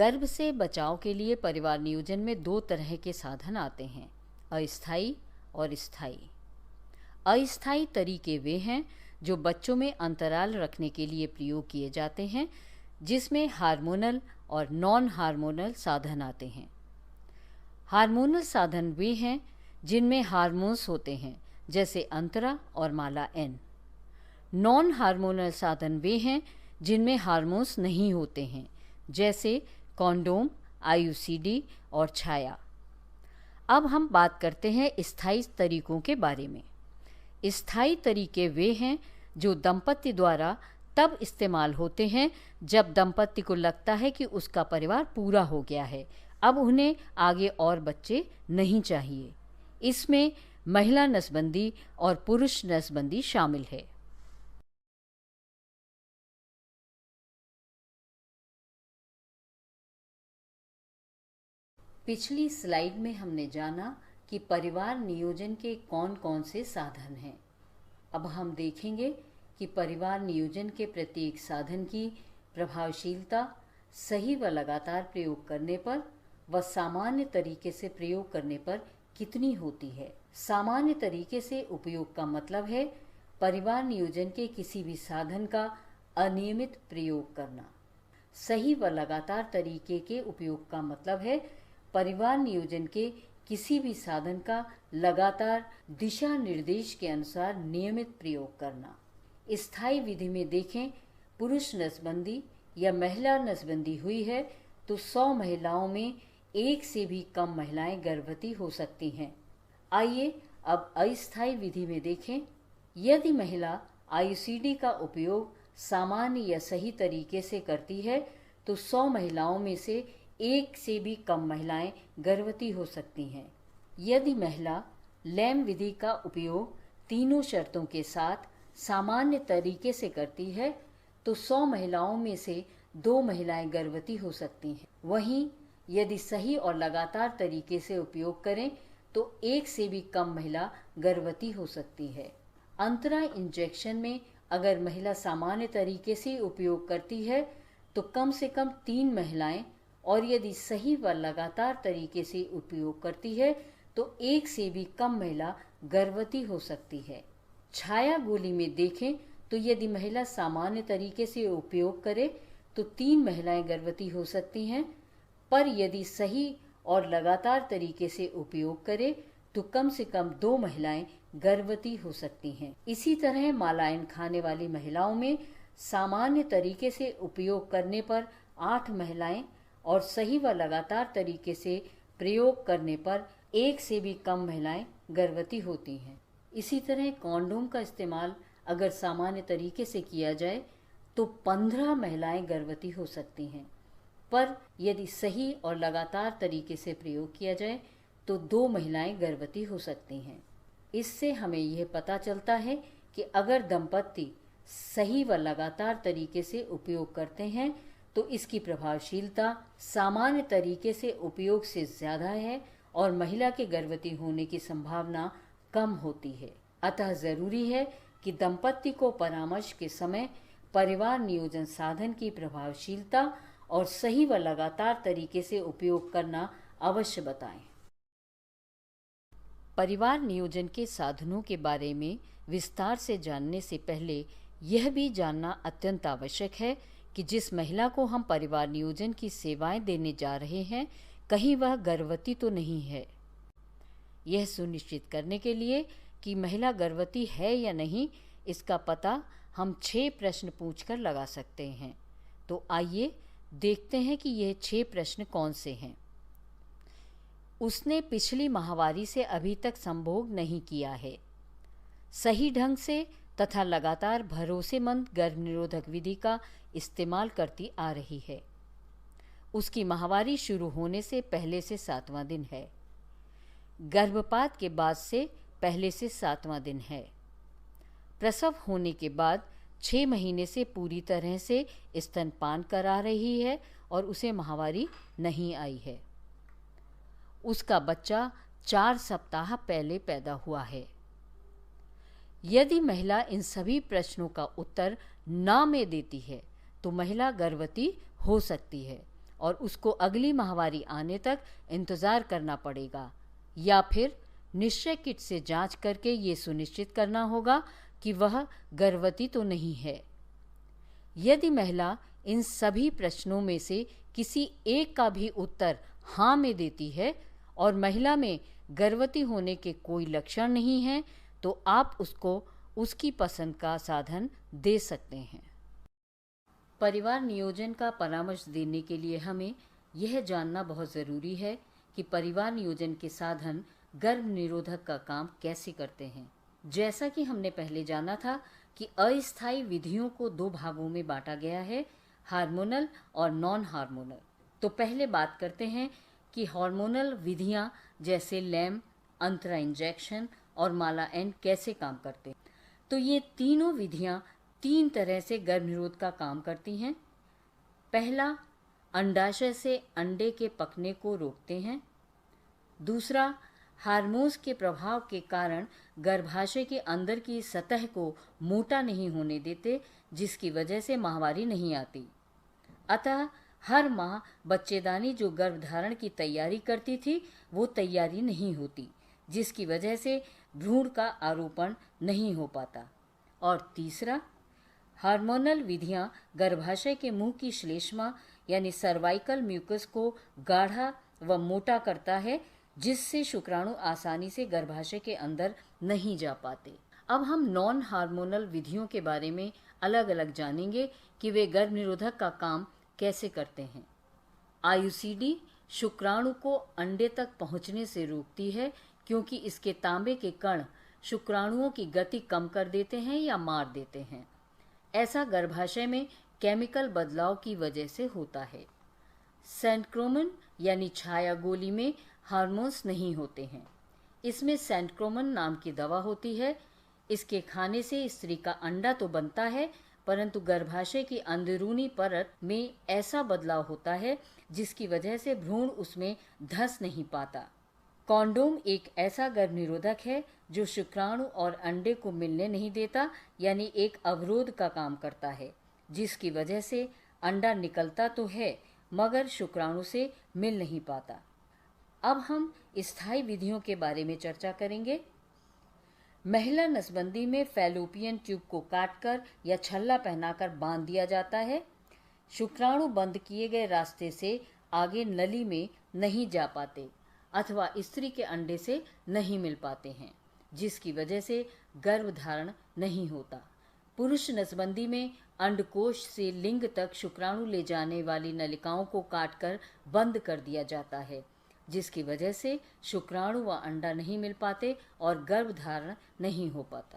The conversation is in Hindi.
गर्भ से बचाव के लिए परिवार नियोजन में दो तरह के साधन आते हैं, अस्थायी और स्थायी। अस्थायी तरीके वे हैं जो बच्चों में अंतराल रखने के लिए प्रयोग किए जाते हैं, जिसमें हार्मोनल और नॉन हार्मोनल साधन आते हैं। हार्मोनल साधन वे हैं जिनमें हार्मोन्स होते हैं, जैसे अंतरा और माला एन। नॉन हार्मोनल साधन वे हैं जिनमें हार्मोन्स नहीं होते हैं, जैसे कॉन्डोम, आईयूसीडी और छाया। अब हम बात करते हैं स्थायी तरीकों के बारे में। स्थायी तरीके वे हैं जो दंपति द्वारा तब इस्तेमाल होते हैं जब दंपति को लगता है कि उसका परिवार पूरा हो गया है, अब उन्हें आगे और बच्चे नहीं चाहिए। इसमें महिला नसबंदी और पुरुष नसबंदी शामिल है। पिछली स्लाइड में हमने जाना कि परिवार नियोजन के कौन कौन से साधन हैं। अब हम देखेंगे कि परिवार नियोजन के प्रत्येक साधन की प्रभावशीलता सही व लगातार प्रयोग करने पर व सामान्य तरीके से प्रयोग करने पर कितनी होती है। सामान्य तरीके से उपयोग का मतलब है परिवार नियोजन के किसी भी साधन का अनियमित प्रयोग करना। सही व लगातार तरीके के उपयोग का मतलब है परिवार नियोजन के किसी भी साधन का लगातार दिशा निर्देश के अनुसार नियमित प्रयोग करना। स्थायी विधि में देखें, पुरुष नसबंदी या महिला नसबंदी हुई है तो 100 महिलाओं में एक से भी कम महिलाएं गर्भवती हो सकती हैं। आइए अब अस्थायी विधि में देखें। यदि महिला आईयूसीडी का उपयोग सामान्य या सही तरीके से करती है तो 100 महिलाओं में से एक से भी कम महिलाएं गर्भवती हो सकती हैं। यदि महिला लैम विधि का उपयोग तीनों शर्तों के साथ सामान्य तरीके से करती है तो 100 महिलाओं में से 2 महिलाएं गर्भवती हो सकती हैं। वहीं यदि सही और लगातार तरीके से उपयोग करें तो एक से भी कम महिला गर्भवती हो सकती है। अंतरा इंजेक्शन में अगर महिला सामान्य तरीके से उपयोग करती है तो कम से कम 3 महिलाएं, और यदि सही व लगातार तरीके से उपयोग करती है तो एक से भी कम महिला गर्भवती हो सकती है। छाया गोली में देखें तो यदि महिला सामान्य तरीके से उपयोग करे तो 3 महिलाएं गर्भवती हो सकती हैं, पर यदि सही और लगातार तरीके से उपयोग करे तो कम से कम 2 महिलाएं गर्भवती हो सकती हैं। इसी तरह मालायन खाने वाली महिलाओं में सामान्य तरीके से उपयोग करने पर 8 महिलाएं और सही व लगातार तरीके से प्रयोग करने पर एक से भी कम महिलाएं गर्भवती होती हैं। इसी तरह कॉन्डोम का इस्तेमाल अगर सामान्य तरीके से किया जाए तो 15 महिलाएं गर्भवती हो सकती हैं, पर यदि सही और लगातार तरीके से प्रयोग किया जाए तो 2 महिलाएं गर्भवती हो सकती हैं। इससे हमें यह पता चलता है कि अगर दंपति सही व लगातार तरीके से उपयोग करते हैं तो इसकी प्रभावशीलता सामान्य तरीके से उपयोग से ज़्यादा है और महिला के गर्भवती होने की संभावना कम होती है। अतः ज़रूरी है कि दंपति को परामर्श के समय परिवार नियोजन साधन की प्रभावशीलता और सही व लगातार तरीके से उपयोग करना अवश्य बताएं। परिवार नियोजन के साधनों के बारे में विस्तार से जानने से पहले यह भी जानना अत्यंत आवश्यक है कि जिस महिला को हम परिवार नियोजन की सेवाएं देने जा रहे हैं, कहीं वह गर्भवती तो नहीं है। यह सुनिश्चित करने के लिए कि महिला गर्भवती है या नहीं, इसका पता हम 6 प्रश्न पूछकर लगा सकते हैं। तो आइए देखते हैं कि यह 6 प्रश्न कौन से हैं। उसने पिछली माहवारी से अभी तक संभोग नहीं किया है। सही ढंग से तथा लगातार भरोसेमंद गर्भनिरोधक विधि का इस्तेमाल करती आ रही है। उसकी माहवारी शुरू होने से पहले से 7वां दिन है। गर्भपात के बाद से पहले से 7वां दिन है। प्रसव होने के बाद 6 महीने से पूरी तरह से स्तनपान करा रही है और उसे माहवारी नहीं आई है। उसका बच्चा 4 सप्ताह पहले पैदा हुआ है। यदि महिला इन सभी प्रश्नों का उत्तर ना में देती है तो महिला गर्भवती हो सकती है और उसको अगली माहवारी आने तक इंतज़ार करना पड़ेगा, या फिर निश्चय किट से जांच करके ये सुनिश्चित करना होगा कि वह गर्भवती तो नहीं है। यदि महिला इन सभी प्रश्नों में से किसी एक का भी उत्तर हाँ में देती है और महिला में गर्भवती होने के कोई लक्षण नहीं है, तो आप उसको उसकी पसंद का साधन दे सकते हैं। परिवार नियोजन का परामर्श देने के लिए हमें यह जानना बहुत ज़रूरी है कि परिवार नियोजन के साधन गर्भ निरोधक का काम कैसे करते हैं। जैसा कि हमने पहले जाना था कि अस्थायी विधियों को दो भागों में बांटा गया है, हार्मोनल और नॉन हार्मोनल। तो पहले बात करते हैं कि हार्मोनल विधियां जैसे लैम, अंतरा इंजेक्शन और माला एन कैसे काम करते हैं। तो ये तीनों विधियां 3 तरह से गर्भ निरोध का काम करती हैं। पहला, अंडाशय से अंडे के पकने को रोकते हैं। दूसरा, हार्मोन्स के प्रभाव के कारण गर्भाशय के अंदर की सतह को मोटा नहीं होने देते, जिसकी वजह से माहवारी नहीं आती। अतः हर माह बच्चेदानी जो गर्भधारण की तैयारी करती थी वो तैयारी नहीं होती, जिसकी वजह से भ्रूण का आरोपण नहीं हो पाता। और तीसरा, हार्मोनल विधियां गर्भाशय के मुंह की श्लेष्मा यानी सर्वाइकल म्यूकस को गाढ़ा व मोटा करता है, जिससे शुक्राणु आसानी से गर्भाशय के अंदर नहीं जा पाते। अब हम नॉन हार्मोनल विधियों के बारे में अलग अलग जानेंगे कि वे गर्भ निरोधक का काम कैसे करते हैं। आईयूसीडी शुक्राणु को अंडे तक पहुंचने से रोकती है, क्योंकि इसके तांबे के कण शुक्राणुओं की गति कम कर देते हैं या मार देते हैं। ऐसा गर्भाशय में केमिकल बदलाव की वजह से होता है। सेंट्रोमन यानी छाया गोली में हार्मोन्स नहीं होते हैं। इसमें सेंट्रोमन नाम की दवा होती है। इसके खाने से स्त्री का अंडा तो बनता है, परंतु गर्भाशय की अंदरूनी परत में ऐसा बदलाव होता है जिसकी वजह से भ्रूण उसमें धंस नहीं पाता। कॉन्डोम एक ऐसा गर्भ निरोधक है जो शुक्राणु और अंडे को मिलने नहीं देता, यानी एक अवरोध का काम करता है, जिसकी वजह से अंडा निकलता तो है मगर शुक्राणु से मिल नहीं पाता। अब हम स्थायी विधियों के बारे में चर्चा करेंगे। महिला नसबंदी में फैलोपियन ट्यूब को काटकर या छल्ला पहनाकर बांध दिया जाता है। शुक्राणु बंद किए गए रास्ते से आगे नली में नहीं जा पाते अथवा स्त्री के अंडे से नहीं मिल पाते हैं, जिसकी वजह से गर्भधारण नहीं होता। पुरुष नसबंदी में अंडकोश से लिंग तक शुक्राणु ले जाने वाली नलिकाओं को काटकर बंद कर दिया जाता है, जिसकी वजह से शुक्राणु व अंडा नहीं मिल पाते और गर्भधारण नहीं हो पाता।